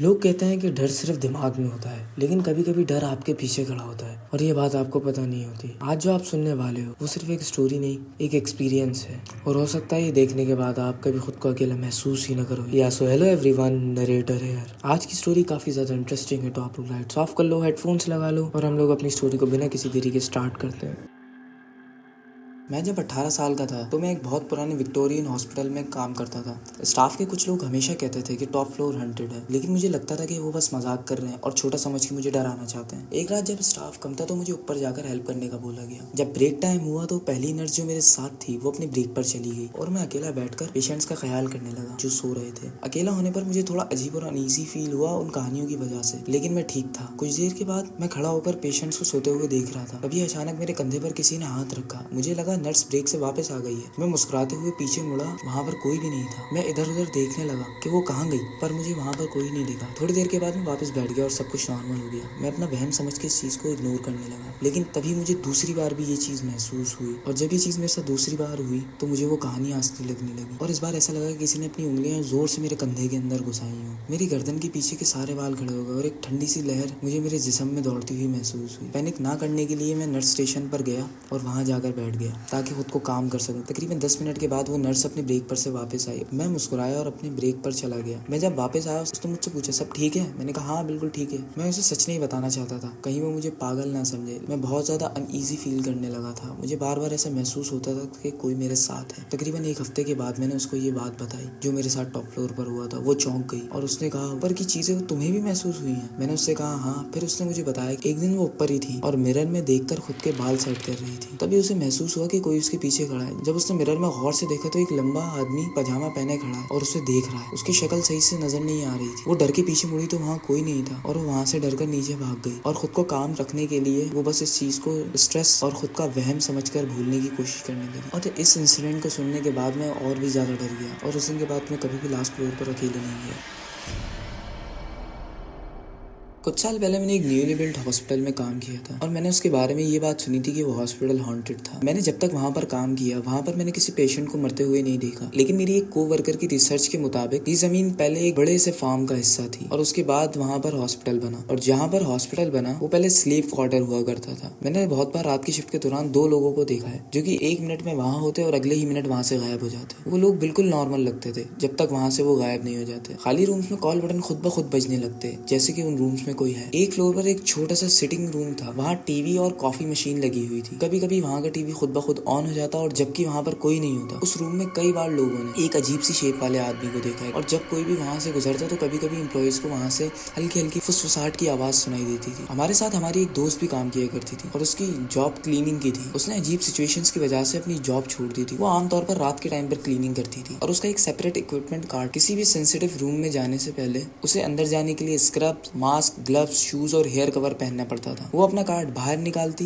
लोग कहते हैं कि डर सिर्फ दिमाग में होता है, लेकिन कभी कभी डर आपके पीछे खड़ा होता है और ये बात आपको पता नहीं होती। आज जो आप सुनने वाले हो वो सिर्फ एक स्टोरी नहीं, एक एक्सपीरियंस है। और हो सकता है ये देखने के बाद आप कभी खुद को अकेला महसूस ही न करो। या so hello everyone, narrator here. आज की स्टोरी काफी ज्यादा इंटरेस्टिंग है। तो आप लोग लाइट्स ऑफ कर लो, हेडफोन्स लगा लो और हम लोग अपनी स्टोरी को बिना किसी देरी के स्टार्ट करते हैं। मैं जब 18 साल का था तो मैं एक बहुत पुराने विक्टोरियन हॉस्पिटल में काम करता था। स्टाफ के कुछ लोग हमेशा कहते थे कि टॉप फ्लोर हंटेड है, लेकिन मुझे लगता था कि वो बस मजाक कर रहे हैं और छोटा समझ के मुझे डराना चाहते हैं। एक रात जब स्टाफ कम था तो मुझे ऊपर जाकर हेल्प करने का बोला गया। जब ब्रेक टाइम हुआ तो पहली नर्स जो मेरे साथ थी वो अपने ब्रेक पर चली गई और मैं अकेला बैठकर पेशेंट्स का ख्याल करने लगा जो सो रहे थे। अकेला होने पर मुझे थोड़ा अजीब और अनईजी फील हुआ उन कहानियों की वजह से, लेकिन मैं ठीक था। कुछ देर के बाद मैं खड़ा होकर पेशेंट्स को सोते हुए देख रहा था। तभी अचानक मेरे कंधे पर किसी ने हाथ रखा। मुझे लगा नर्स ब्रेक से वापस आ गई है। मैं मुस्कुराते हुए पीछे मुड़ा, वहाँ पर कोई भी नहीं था। मैं इधर उधर देखने लगा कि वो कहाँ गई, पर मुझे वहाँ पर कोई नहीं दिखा। थोड़ी देर के बाद मैं वापस बैठ गया और सब कुछ नॉर्मल हो गया। मैं अपना वहम समझ के इस चीज को इग्नोर करने लगा, लेकिन तभी मुझे दूसरी बार भी ये चीज महसूस हुई। और जब ये चीज मेरे साथ दूसरी बार हुई तो मुझे वो कहानी हंसती लगने लगी। और इस बार ऐसा लगा कि किसी ने अपनी उंगलियां जोर से मेरे कंधे के अंदर घुसाई हो। मेरी गर्दन के पीछे के सारे बाल खड़े हो गए और एक ठंडी सी लहर मुझे मेरे जिस्म में दौड़ती हुई महसूस हुई। पैनिक ना करने के लिए मैं नर्स स्टेशन पर गया और वहां जाकर बैठ गया ताकि खुद को काम कर सकूं। तकरीबन 10 मिनट के बाद वो नर्स अपने ब्रेक पर से वापस आई। मैं मुस्कुराया और अपने ब्रेक पर चला गया। मैं जब वापस आया उसने मुझसे पूछा, सब ठीक है? मैंने कहा हाँ बिल्कुल ठीक है। मैं उसे सच नहीं बताना चाहता था, कहीं वो मुझे पागल ना समझे। मैं बहुत ज्यादा अनईजी फील करने लगा था। मुझे बार बार ऐसा महसूस होता था कि कोई मेरे साथ है। तकरीबन एक हफ्ते के बाद मैंने उसको ये बात बताई जो मेरे साथ टॉप फ्लोर पर हुआ था। वो चौंक गई और उसने कहा, ऊपर की चीजें तुम्हें भी महसूस हुई हैं? मैंने उससे कहा हाँ। फिर उसने मुझे बताया कि एक दिन वो ऊपर ही थी और मिरर में देखकर खुद के बाल सेट कर रही थी। तभी उसे महसूस हुआ कि कोई उसके पीछे खड़ा है। जब उसने मिरर में गौर से देखा तो एक लंबा आदमी पजामा पहने खड़ा है और उसे देख रहा है। उसकी शक्ल सही से नजर नहीं आ रही थी। वो डर के पीछे मुड़ी तो वहाँ कोई नहीं था और वो वहाँ से डरकर नीचे भाग गई। और खुद को काम रखने के लिए वो बस इस चीज को स्ट्रेस और खुद का वहम समझकर भूलने की कोशिश करने लगी। और इस इंसिडेंट को सुनने के बाद मैं और भी ज्यादा डर गया और उस दिन के बाद मैं कभी भी लास्ट फ्लोर पर अकेले नहीं गया। कुछ साल पहले मैंने एक न्यूली बिल्ट हॉस्पिटल में काम किया था और मैंने उसके बारे में ये बात सुनी थी कि वो हॉस्पिटल हॉन्टेड था। मैंने जब तक वहाँ पर काम किया वहाँ पर मैंने किसी पेशेंट को मरते हुए नहीं देखा, लेकिन मेरी एक कोवर्कर की रिसर्च के मुताबिक ये जमीन पहले एक बड़े से फार्म का हिस्सा थी और उसके बाद वहाँ पर हॉस्पिटल बना। और जहाँ पर हॉस्पिटल बना वो पहले स्लीप क्वार्टर हुआ करता था। मैंने बहुत बार रात की शिफ्ट के दौरान 2 लोगों को देखा है जो कि 1 मिनट में वहाँ होते और अगले ही मिनट वहाँ से गायब हो जाते। वो लोग बिल्कुल नॉर्मल लगते थे जब तक वहाँ से वो गायब नहीं हो जाते। खाली रूम्स में कॉल बटन खुद ब खुद बजने लगते जैसे कि उन रूम्स में कोई है। एक फ्लोर पर एक छोटा सा सिटिंग रूम था। वहाँ टीवी और कॉफी मशीन लगी हुई थी। कभी कभी वहाँ का टीवी खुद ब खुद ऑन हो जाता और जबकि वहाँ पर कोई नहीं होता। उस रूम में कई बार लोगों ने एक अजीब सी शेप वाले आदमी को देखा है और जब कोई भी वहाँ से गुजरता तो कभी कभी एम्प्लॉइज को वहाँ से हल्की हल्की फुसफुसाहट की आवाज सुनाई देती थी। हमारे साथ हमारी एक दोस्त भी काम किया करती थी और उसकी जॉब क्लीनिंग की थी। उसने अजीब सिचुएशंस की वजह से अपनी जॉब छोड़ दी थी। वो आमतौर पर रात के टाइम पर क्लीनिंग करती थी और उसका एक सेपरेट इक्विपमेंट कार्ड। किसी भी सेंसिटिव रूम में जाने से पहले उसे अंदर जाने के लिए स्क्रब, मास्क, ग्लव्स, शूज और हेयर कवर पहनना पड़ता था। वो अपना कार्ड बाहर निकालती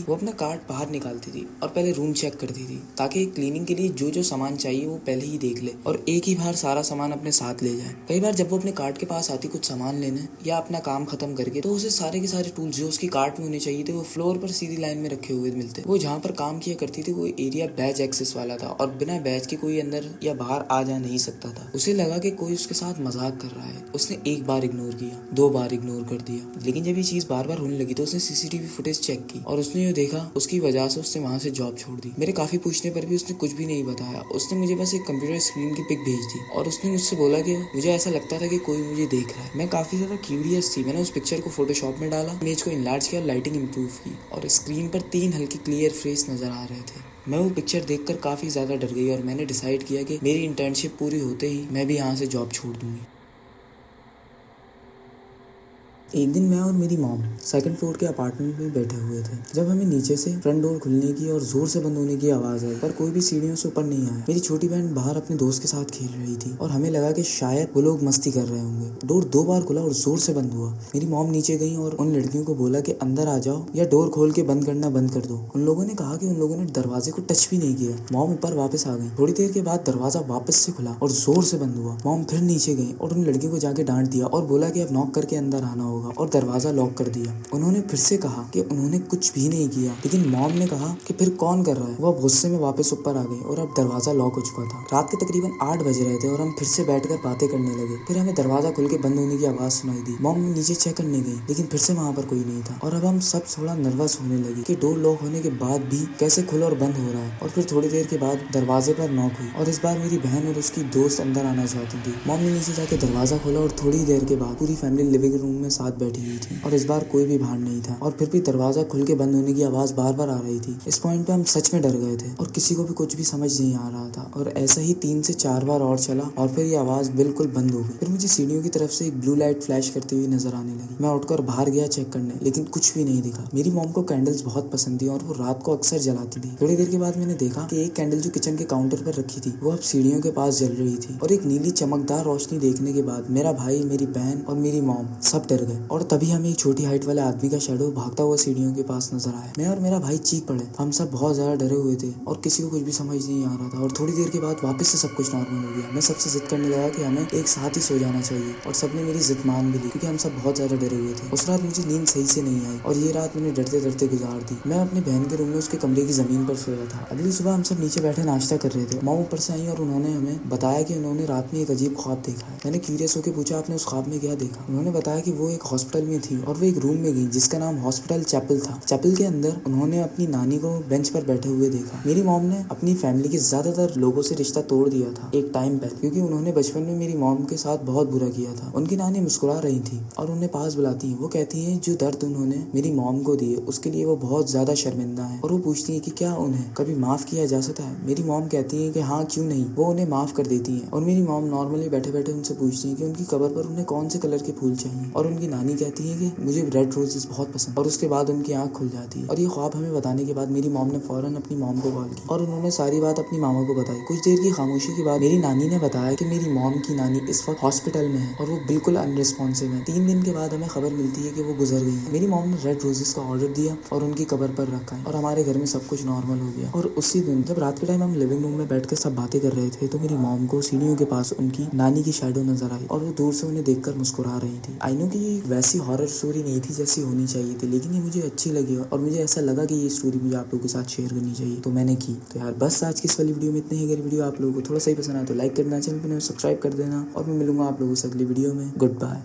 थी और पहले रूम चेक करती थी ताकि क्लीनिंग के लिए जो जो सामान चाहिए वो पहले ही देख ले और एक ही बार सारा सामान अपने साथ ले जाए। कई बार जब वो अपने कार्ड के पास आती कुछ सामान लेने या अपना काम खत्म करके तो उसे सारे के सारे टूल्स जो उसकी कार्ट में होने चाहिए थे वो फ्लोर पर सीधी लाइन में रखे हुए मिलते। वो जहाँ पर काम किया करती थी वो एरिया बैज एक्सेस वाला था और बिना बैज के कोई अंदर या बाहर आ जा नहीं सकता था। उसे लगा कि कोई उसके साथ मजाक कर रहा है। उसने एक बार इग्नोर किया, 2 बार इग्नोर कर दिया, लेकिन जब ये चीज बार बार होने लगी तो उसने सीसीटीवी फुटेज चेक की और उसने ये देखा उसकी वजह से उसने वहाँ से जॉब छोड़ दी। मेरे काफी पूछने पर भी उसने कुछ भी नहीं बताया। उसने मुझे बस एक कंप्यूटर स्क्रीन की पिक भेज दी और उसने मुझसे बोला कि मुझे ऐसा लगता था कि कोई मुझे देख रहा है। मैं काफी ज्यादा क्यूरियस थी। मैंने उस पिक्चर को फोटोशॉप में डाला, इमेज को इनलार्ज किया, लाइटिंग इंप्रूव की और स्क्रीन पर 3 हल्के क्लियर फेस नजर आ रहे थे। मैं वो पिक्चर देखकर काफी ज्यादा डर गई और मैंने डिसाइड किया कि मेरी इंटर्नशिप पूरी होते ही मैं भी यहाँ से जॉब छोड़ दूंगी। एक दिन मैं और मेरी मॉम सेकंड फ्लोर के अपार्टमेंट में बैठे हुए थे जब हमें नीचे से फ्रंट डोर खुलने की और जोर से बंद होने की आवाज आई, पर कोई भी सीढ़ियों से ऊपर नहीं आया। मेरी छोटी बहन बाहर अपने दोस्त के साथ खेल रही थी और हमें लगा कि शायद वो लोग मस्ती कर रहे होंगे। डोर 2 बार खुला और जोर से बंद हुआ। मेरी मॉम नीचे गई और उन लड़कियों को बोला कि अंदर आ जाओ या डोर खोल के बंद करना बंद कर दो। उन लोगों ने कहा कि उन लोगों ने दरवाजे को टच भी नहीं किया। मॉम ऊपर वापस आ गई। थोड़ी देर के बाद दरवाजा वापस से खुला और जोर से बंद हुआ। मॉम फिर नीचे गई और उन लड़कियों को जाके डांट दिया और बोला कि अब नॉक करके अंदर आना होगा। होगा और दरवाजा लॉक कर दिया। उन्होंने फिर से कहा कि उन्होंने कुछ भी नहीं किया, लेकिन मॉम ने कहा कि फिर कौन कर रहा है। वो गुस्से में वापस ऊपर आ गई और अब दरवाजा लॉक हो चुका था। रात के तकरीबन 8 बज रहे थे और हम फिर से बैठकर बातें करने लगे। फिर हमें दरवाजा खुल के बंद होने की आवाज सुनाई दी। मॉम नीचे चेक करने गई, लेकिन फिर से वहाँ पर कोई नहीं था। और अब हम सब थोड़ा नर्वस होने लगे कि डोर लॉक होने के बाद भी कैसे खुला और बंद हो रहा है। और फिर थोड़ी देर के बाद दरवाजे पर नॉक हुई और इस बार मेरी बहन और उसकी दोस्त अंदर आना चाहती थी। मॉम ने नीचे जाके दरवाजा खोला और थोड़ी देर के बाद पूरी फैमिली लिविंग रूम में साथ बैठी हुई थी और इस बार कोई भी बाहर नहीं था। और फिर भी दरवाजा खुल के बंद होने की आवाज बार बार आ रही थी। इस पॉइंट पे हम सच में डर गए थे और किसी को भी कुछ भी समझ नहीं आ रहा था। और ऐसा ही 3 से 4 बार और चला और फिर ये आवाज बिल्कुल बंद हो गई। फिर मुझे सीढ़ियों की तरफ से एक ब्लू लाइट फ्लैश करती हुई नजर आने लगी। मैं उठकर बाहर गया चेक करने, लेकिन कुछ भी नहीं दिखा। मेरी मॉम को कैंडल्स बहुत पसंद थी और वो रात को अक्सर जलाती थी। थोड़ी देर के बाद मैंने देखा कि एक कैंडल जो किचन के काउंटर पर रखी थी वो अब सीढ़ियों के पास जल रही थी। और एक नीली चमकदार रोशनी देखने के बाद मेरा भाई, मेरी बहन और मेरी मॉम सब डर गए। और तभी हमें एक छोटी हाइट वाले आदमी का शैडो भागता हुआ सीढ़ियों के पास नजर आया। मैं और मेरा भाई चीख पड़े। हम सब बहुत ज्यादा डरे हुए थे और किसी को कुछ भी समझ नहीं आ रहा था। और थोड़ी देर के बाद वापस से सब कुछ नॉर्मल हो गया। मैं सबसे जिद करने लगा कि हमें एक साथ ही सो जाना चाहिए और सबने मेरी जिद मान भी ली, क्योंकि हम सब बहुत ज्यादा डरे हुए थे। उस रात मुझे नींद सही से नहीं आई और ये रात मैंने डरते डरते गुजार दी। मैं अपनी बहन के रूम में उसके कमरे की जमीन पर सोया था। अगली सुबह हम सब नीचे बैठे नाश्ता कर रहे थे। मॉम ऊपर से आई और उन्होंने हमें बताया कि उन्होंने रात में एक अजीब ख्वाब देखा है। मैंने क्यूरियस होकर पूछा, आपने उस ख्वाब में क्या देखा? उन्होंने बताया कि वो एक हॉस्पिटल में थी और वो एक रूम में गई जिसका नाम हॉस्पिटल चैपल था। चैपल के अंदर उन्होंने अपनी नानी को बेंच पर बैठे हुए देखा। मेरी मॉम ने अपनी फैमिली के ज्यादातर लोगों से रिश्ता तोड़ दिया था एक टाइम पर, क्योंकि उन्होंने बचपन में मेरी मॉम के साथ बहुत बुरा किया था। उनकी नानी मुस्कुरा रही थी और उन्हें पास बुलाती है। वो कहती है जो दर्द उन्होंने मेरी मॉम को दिए उसके लिए वो बहुत ज्यादा शर्मिंदा है और वो पूछती है कि क्या उन्हें कभी माफ किया जा सकता है। मेरी मॉम कहती है कि हाँ, क्यों नहीं। वो उन्हें माफ कर देती है और मेरी मॉम नॉर्मली बैठे बैठे उनसे पूछती है कि उनकी कब्र पर उन्हें कौन से कलर के फूल चाहिए। और उनकी नानी कहती है कि मुझे रेड रोजेस बहुत पसंद। और उसके बाद उनकी आंख खुल जाती है। और ये ख्वाब हमें बताने के बाद मेरी मॉम ने फौरन अपनी मॉम को कॉल की और उन्होंने सारी बात अपनी मामा को बताई। कुछ देर की खामोशी के बाद मेरी नानी ने बताया कि मेरी मॉम की नानी इस वक्त हॉस्पिटल में है और वो बिल्कुल अनरिस्पॉन्सिव है। 3 दिन के बाद हमें खबर मिलती है कि वो गुजर गई है। मेरी मॉम ने रेड रोजेस का ऑर्डर दिया और उनकी कब्र पर रखा है और हमारे घर में सब कुछ नॉर्मल हो गया। और उसी दिन जब रात के टाइम हम लिविंग रूम में बैठकर सब बातें कर रहे थे तो मेरी मॉम को सीढ़ियों के पास उनकी नानी की शैडो नजर आई और वो दूर से उन्हें देखकर मुस्कुरा रही थी। आई नो कि ये वैसी हॉरर स्टोरी नहीं थी जैसी होनी चाहिए थी, लेकिन ये मुझे अच्छी लगी और मुझे ऐसा लगा कि ये स्टोरी मुझे आप लोगों के साथ शेयर करनी चाहिए, तो मैंने की। तो यार बस आज की इस वाली वीडियो में इतनी ही। अगर वीडियो आप लोगों को थोड़ा सही पसंद आया तो लाइक करना, चैनल पर सब्सक्राइब कर देना और मैं मिलूंगा आप लोगों से अगली वीडियो में। Good bye.